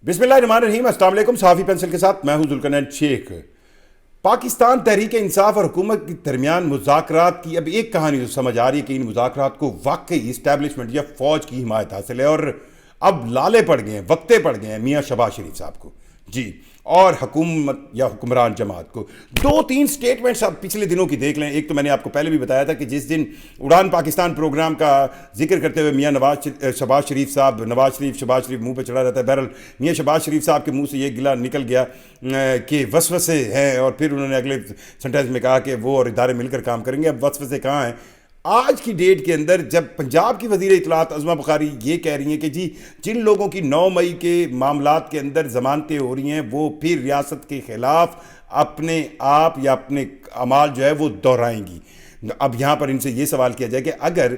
बिस्मिल्लाहिर्रहमानिर्रहीम। अस्सलाम वालेकुम। सहाफ़ी पेंसिल के साथ मैं हूं जुल्करनैन शेख। पाकिस्तान तहरीक इंसाफ और हुकूमत के दरमियान मुज़ाकरात की अब एक कहानी जो समझ आ रही है कि इन मुज़ाकरात को वाकई इस्टेब्लिशमेंट या फ़ौज की हिमायत हासिल है और अब लाले पड़ गए हैं, वक्ते पड़ गए हैं मियाँ शहबाज शरीफ साहब को जी, और हुकूमत या हुक्मरान जमात को। दो तीन स्टेटमेंट्स आप पिछले दिनों की देख लें। एक तो मैंने आपको पहले भी बताया था कि जिस दिन उड़ान पाकिस्तान प्रोग्राम का जिक्र करते हुए मियाँ शहबाज शरीफ साहब, शहबाज शरीफ मुंह पे चढ़ा रहता है। बहरहाल मियाँ शहबाज शरीफ साहब के मुंह से ये गिला निकल गया कि वसवसे हैं, और फिर उन्होंने अगले सेंटेंस में कहा कि वो और इदारे मिलकर काम करेंगे। अब वसवसे कहाँ हैं आज की डेट के अंदर, जब पंजाब की वज़ीर इत्तलात अज़मा बुखारी ये कह रही हैं कि जी जिन लोगों की 9 मई के मामलात के अंदर ज़मानतें हो रही हैं वो फिर रियासत के ख़िलाफ़ अपने आप या अपने अमाल जो है वो दोहराएंगी। अब यहाँ पर इनसे ये सवाल किया जाए कि अगर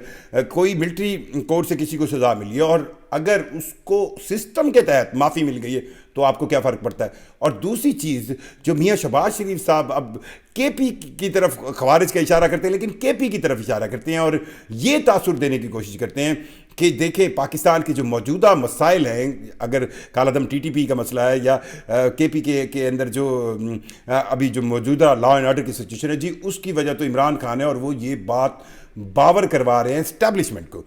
कोई मिलिट्री कोर्ट से किसी को सज़ा मिली है और अगर उसको सिस्टम के तहत माफ़ी मिल गई है तो आपको क्या फ़र्क पड़ता है। और दूसरी चीज़, जो मियाँ शहबाज शरीफ साहब अब केपी की तरफ खवारिज का इशारा करते हैं, लेकिन केपी की तरफ इशारा करते हैं और ये तासुर देने की कोशिश करते हैं कि देखें पाकिस्तान के जो मौजूदा मसाइल हैं, अगर कालादम टीटीपी का मसला है या केपी के अंदर जो अभी जो मौजूदा लॉ एंड ऑर्डर की सिचुएशन है जी, उसकी वजह तो इमरान खान है और वो ये बात बावर करवा रहे हैं इस्टेब्लिशमेंट को।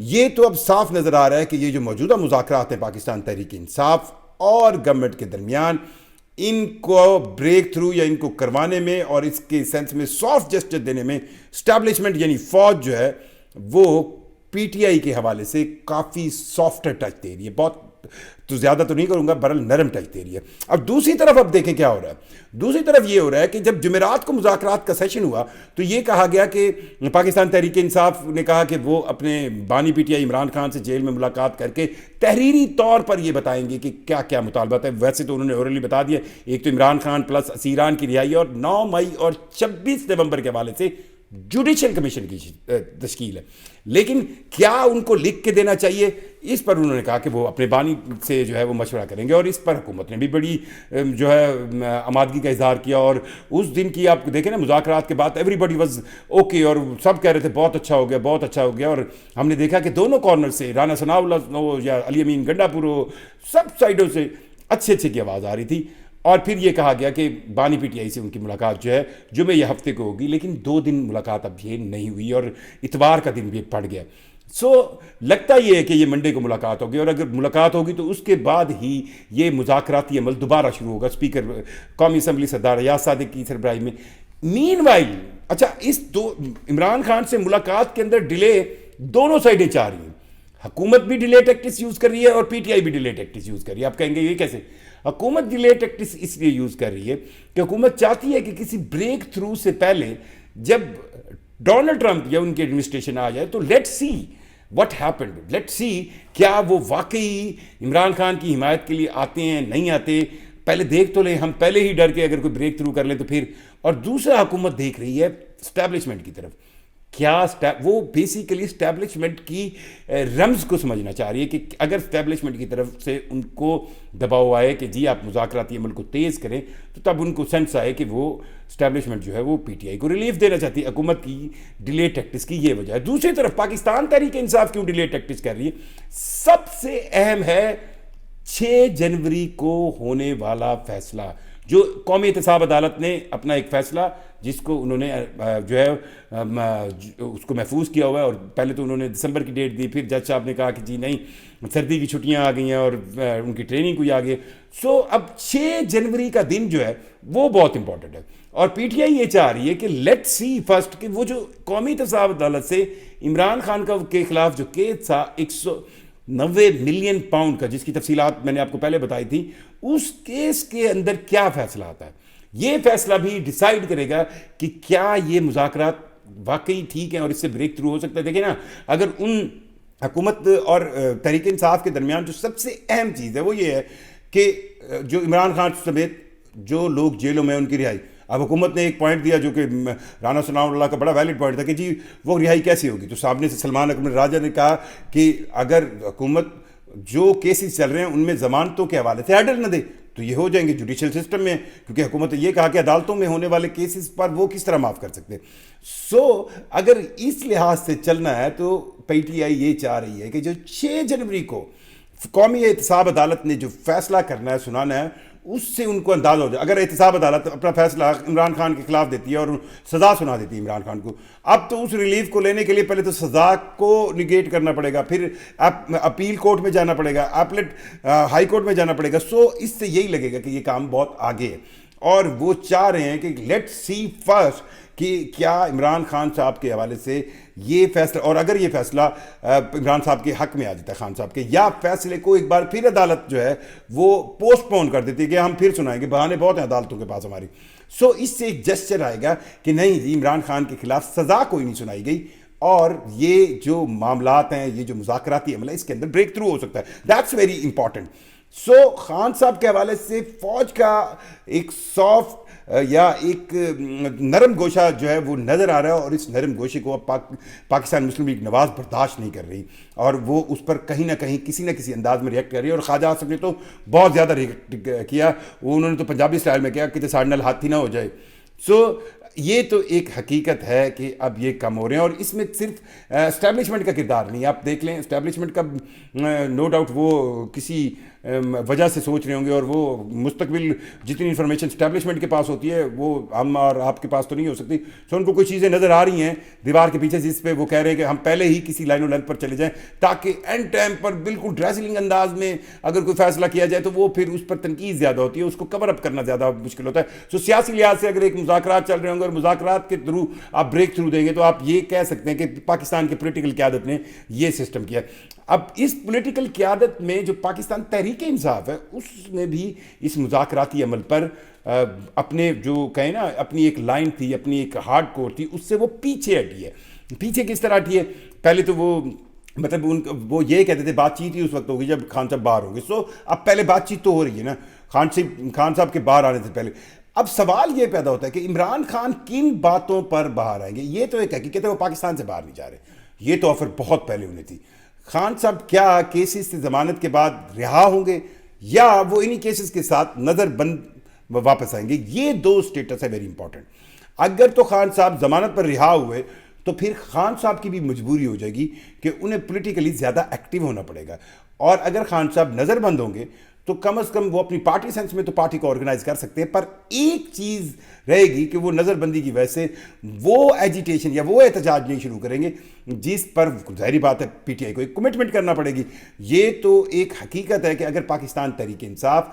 ये तो अब साफ नज़र आ रहा है कि ये जो मौजूदा मुज़ाकरात हैं पाकिस्तान तहरीक इंसाफ और गवर्नमेंट के दरमियान, इनको ब्रेक थ्रू या इनको करवाने में और इसके सेंस में सॉफ्ट जस्टिस देने में इस्टेब्लिशमेंट यानी फ़ौज जो है वो पीटीआई के हवाले से काफ़ी सॉफ्ट टच दे रही है। बहुत तो ज़्यादा तो नहीं करूँगा, बरल नरम टच दे रही है। अब दूसरी तरफ अब देखें क्या हो रहा है। दूसरी तरफ ये हो रहा है कि जब जुमेरात को मुज़ाकरात का सेशन हुआ तो ये कहा गया कि पाकिस्तान तहरीक इंसाफ ने कहा कि वो अपने बानी पीटीआई इमरान खान से जेल में मुलाकात करके तहरीरी तौर पर ये बताएंगे कि क्या क्या मुतालबात है। वैसे तो उन्होंने ओरली बता दिया, एक तो इमरान खान प्लस असीरान की रिहाई और 9 मई और 26 नवंबर के हवाले से जुडिशल कमीशन की तश्कील है। लेकिन क्या उनको लिख के देना चाहिए, इस पर उन्होंने कहा कि वो अपने बानी से जो है वो मशवरा करेंगे। और इस पर हुकूमत ने भी बड़ी जो है आमादगी का इजहार किया। और उस दिन की आप देखें ना, मुज़ाकरात के बाद एवरीबडी वाज ओके और सब कह रहे थे बहुत अच्छा हो गया, बहुत अच्छा हो गया। और हमने देखा कि दोनों कॉर्नर से, राना सनाउल्लाह हो या अली अमीन गंडापुर हो, सब साइडों से अच्छे अच्छे की आवाज़ आ रही थी। और फिर ये कहा गया कि बानी पीटीआई से उनकी मुलाकात जो है जुमे ये हफ्ते को होगी, लेकिन 2 दिन मुलाकात अब ये नहीं हुई और इतवार का दिन भी पड़ गया। लगता ये है कि ये मंडे को मुलाकात होगी, और अगर मुलाकात होगी तो उसके बाद ही ये मुज़ाकराती अमल दोबारा शुरू होगा स्पीकर कौमी असम्बली सरदार रियाज सादिक की सरबराही में। मीनवाइल अच्छा, इमरान खान से मुलाकात के अंदर डिले दोनों साइडें चाह रही हैं। हुकूमत भी डिले टैक्टिक्स यूज़ कर रही है और पीटीआई भी डिले टैक्टिक्स यूज़ कर रही है। आप कहेंगे ये कैसे? हुकूमत डिले टैक्टिक्स इसलिए यूज़ कर रही है कि हुकूमत चाहती है कि किसी ब्रेक थ्रू से पहले जब डोनाल्ड ट्रंप या उनकी एडमिनिस्ट्रेशन आ जाए तो let's see what happened, let's see क्या वो वाकई इमरान खान की हिमायत के लिए आते हैं, नहीं आते, पहले देख तो लें। हम पहले ही डर के अगर कोई ब्रेक थ्रू कर लें तो फिर। और दूसरा, हुकूमत देख रही है स्टैब्लिशमेंट की तरफ। वो बेसिकली स्टैब्लिशमेंट की रम्ज को समझना चाह रही है कि अगर स्टैब्लिशमेंट की तरफ से उनको दबाव आए कि जी आप मुज़ाकराती अमल को तेज़ करें, तो तब उनको सेंस आए कि वो स्टैब्लिशमेंट जो है वो पीटीआई को रिलीफ देना चाहती है। हुकूमत की डिले टैक्टिक्स की ये वजह है। दूसरी तरफ पाकिस्तान तहरीक इंसाफ क्यों डिले टैक्टिक्स कर रही है? सबसे अहम है 6 जनवरी को होने वाला फैसला, जो कौमी एहतसाब अदालत ने अपना एक फ़ैसला जिसको उन्होंने जो है उसको महफूज किया हुआ है। और पहले तो उन्होंने दिसंबर की डेट दी, फिर जज साहब ने कहा कि जी नहीं, सर्दी की छुट्टियां आ गई हैं और उनकी ट्रेनिंग कोई आ गई। अब 6 जनवरी का दिन जो है वो बहुत इंपॉर्टेंट है। और पीटीआई ये चाह रही है कि लेट्स सी फर्स्ट कि वो जो कौमी एहतसाब अदालत से इमरान खान के खिलाफ जो केस था 190 मिलियन पाउंड का, जिसकी तफसीलात मैंने आपको पहले बताई थी, उस केस के अंदर क्या फैसला आता है, ये फैसला भी डिसाइड करेगा कि क्या ये मुज़ाकरात वाकई ठीक हैं और इससे ब्रेक थ्रू हो सकता है। देखिए ना, अगर उन हुकूमत और तहरीक इंसाफ के दरमियान जो सबसे अहम चीज़ है वो ये है कि जो इमरान खान समेत जो लोग जेलों में उनकी रिहाई। अब हुकूमत ने एक पॉइंट दिया जो कि राना सनाउल्लाह का बड़ा वैलिड पॉइंट था कि जी वो रिहाई कैसी होगी। तो सामने से सलमान अकबर राजा ने कहा कि अगर हुकूमत जो केसेस चल रहे हैं उनमें जमानतों के हवाले से ऑर्डर न दे तो ये हो जाएंगे जुडिशल सिस्टम में, क्योंकि हुकूमत ने यह कहा कि अदालतों में होने वाले केसेस पर वो किस तरह माफ़ कर सकते हैं। अगर इस लिहाज से चलना है तो पीटीआई ये चाह रही है कि जो 6 जनवरी को قومی احتساب عدالت نے جو فیصلہ کرنا ہے سنانا ہے اس سے ان کو اندازہ ہو جائے. اگر احتساب عدالت اپنا فیصلہ عمران خان کے خلاف دیتی ہے اور سزا سنا دیتی ہے عمران خان کو, اب تو اس ریلیف کو لینے کے لیے پہلے تو سزا کو نگیٹ کرنا پڑے گا, پھر اپیل کورٹ میں جانا پڑے گا, اپلیٹ ہائی کورٹ میں جانا پڑے گا. سو اس سے یہی لگے گا کہ یہ کام بہت آگے ہے, اور وہ چاہ رہے ہیں کہ لیٹ سی فرسٹ کہ کیا عمران خان صاحب کے حوالے سے یہ فیصلہ, اور اگر یہ فیصلہ عمران صاحب کے حق میں آ جاتا ہے خان صاحب کے, یا فیصلے کو ایک بار پھر عدالت جو ہے وہ پوسٹ پون کر دیتی ہے کہ ہم پھر سنائیں گے, بہانے بہت ہیں عدالتوں کے پاس ہماری. سو اس سے ایک جسچر آئے گا کہ نہیں جی عمران خان کے خلاف سزا کوئی نہیں سنائی گئی, اور یہ جو معاملات ہیں, یہ جو مذاکراتی عمل ہے, اس کے اندر بریک تھرو ہو سکتا ہے. That's very important. So Khan صاحب کے حوالے سے فوج کا ایک سافٹ یا ایک نرم گوشہ جو ہے وہ نظر آ رہا ہے, اور اس نرم گوشے کو اب پاکستان مسلم لیگ نواز برداشت نہیں کر رہی, اور وہ اس پر کہیں نہ کہیں کسی نہ کسی انداز میں ریئیکٹ کر رہی ہے. اور خواجہ آصف نے تو بہت زیادہ ریئیکٹ کیا, انہوں نے تو پنجابی اسٹائل میں کیا کہ ساڑھ نال ہاتھی نہ ہو جائے. سو یہ تو ایک حقیقت ہے کہ اب یہ کم ہو رہے ہیں, اور اس میں صرف اسٹیبلشمنٹ کا کردار نہیں. آپ دیکھ لیں اسٹیبلشمنٹ کا نو ڈاؤٹ وہ کسی وجہ سے سوچ رہے ہوں گے, اور وہ مستقبل جتنی انفارمیشن اسٹیبلشمنٹ کے پاس ہوتی ہے وہ ہم اور آپ کے پاس تو نہیں ہو سکتی. سو ان کو کوئی چیزیں نظر آ رہی ہیں دیوار کے پیچھے جس پہ وہ کہہ رہے ہیں کہ ہم پہلے ہی کسی لائن و لینتھ پر چلے جائیں, تاکہ اینڈ ٹائم پر بالکل ڈریسلنگ انداز میں اگر کوئی فیصلہ کیا جائے تو وہ پھر اس پر تنقید زیادہ ہوتی ہے, اس کو کور اپ کرنا زیادہ مشکل ہوتا ہے. سو سیاسی لحاظ سے اگر ایک مذاکرات چل رہے ہوں گے اور مذاکرات کے تھرو آپ بریک تھرو دیں گے, تو آپ یہ کہہ سکتے ہیں کہ پاکستان کی پولیٹیکل قیادت نے یہ سسٹم کیا. اب اس پولیٹیکل قیادت میں جو پاکستان تحریک انصاف ہے, اس نے بھی اس مذاکراتی عمل پر اپنے جو کہیں نا اپنی ایک لائن تھی, اپنی ایک ہارڈ کور تھی, اس سے وہ پیچھے ہٹی ہے. پیچھے کس طرح ہٹی ہے؟ پہلے تو وہ مطلب وہ یہ کہتے تھے بات چیت ہی اس وقت ہوگی جب خان صاحب باہر ہوں گے. سو اب پہلے بات چیت تو ہو رہی ہے نا خان صاحب کے باہر آنے سے پہلے. اب سوال یہ پیدا ہوتا ہے کہ عمران خان کن باتوں پر باہر آئیں گے. یہ تو ایک حقیقت ہے وہ پاکستان سے باہر نہیں جا رہے, یہ تو آفر بہت پہلے انہیں تھی. خان صاحب کیا کیسز سے ضمانت کے بعد رہا ہوں گے, یا وہ انہی کیسز کے ساتھ نظر بند واپس آئیں گے؟ یہ دو سٹیٹس ہے ویری امپورٹنٹ. اگر تو خان صاحب ضمانت پر رہا ہوئے تو پھر خان صاحب کی بھی مجبوری ہو جائے گی کہ انہیں پولیٹیکلی زیادہ ایکٹیو ہونا پڑے گا, اور اگر خان صاحب نظر بند ہوں گے تو کم از کم وہ اپنی پارٹی سینس میں تو پارٹی کو آرگنائز کر سکتے ہیں. پر ایک چیز رہے گی کہ وہ نظر بندی کی وجہ سے وہ ایجیٹیشن یا وہ احتجاج نہیں شروع کریں گے جس پر ظاہری بات ہے پی ٹی آئی کو ایک کمٹمنٹ کرنا پڑے گی. یہ تو ایک حقیقت ہے کہ اگر پاکستان تحریک انصاف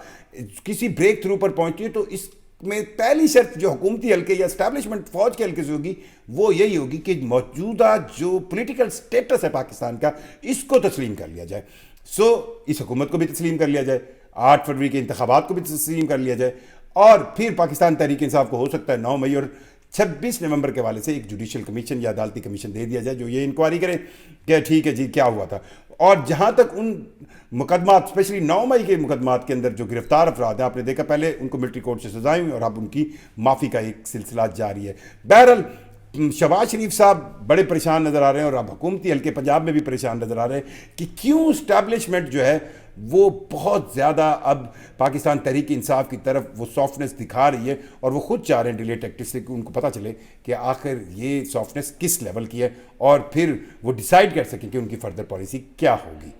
کسی بریک تھرو پر پہنچتی ہے تو اس میں پہلی شرط جو حکومتی حلقے یا اسٹیبلشمنٹ فوج کے حلقے سے ہوگی وہ یہی ہوگی کہ موجودہ جو پولیٹیکل سٹیٹس ہے پاکستان کا, اس کو تسلیم کر لیا جائے. سو اس حکومت کو بھی تسلیم کر لیا جائے, 8 فروری کے انتخابات کو بھی تسلیم کر لیا جائے, اور پھر پاکستان تحریک انصاف کو ہو سکتا ہے 9 مئی اور 26 نومبر کے حوالے سے ایک جوڈیشل کمیشن یا عدالتی کمیشن دے دیا جائے جو یہ انکوائری کرے کہ ٹھیک ہے جی کیا ہوا تھا. اور جہاں تک ان مقدمات اسپیشلی 9 مئی کے مقدمات کے اندر جو گرفتار افراد ہیں, آپ نے دیکھا پہلے ان کو ملٹری کورٹ سے سزائیں ہوئی اور اب ان کی معافی کا ایک سلسلہ جاری ہے. بہرحال شہباز شریف صاحب بڑے پریشان نظر آ رہے ہیں, اور اب حکومتی حلقے پنجاب میں بھی پریشان نظر آ رہے ہیں کہ کیوں اسٹیبلشمنٹ جو ہے وہ بہت زیادہ اب پاکستان تحریک انصاف کی طرف وہ سافٹنس دکھا رہی ہے, اور وہ خود چاہ رہے ہیں ڈیلے ٹیکٹکس سے کہ ان کو پتہ چلے کہ آخر یہ سافٹنس کس لیول کی ہے, اور پھر وہ ڈیسائیڈ کر سکیں کہ ان کی فردر پالیسی کیا ہوگی.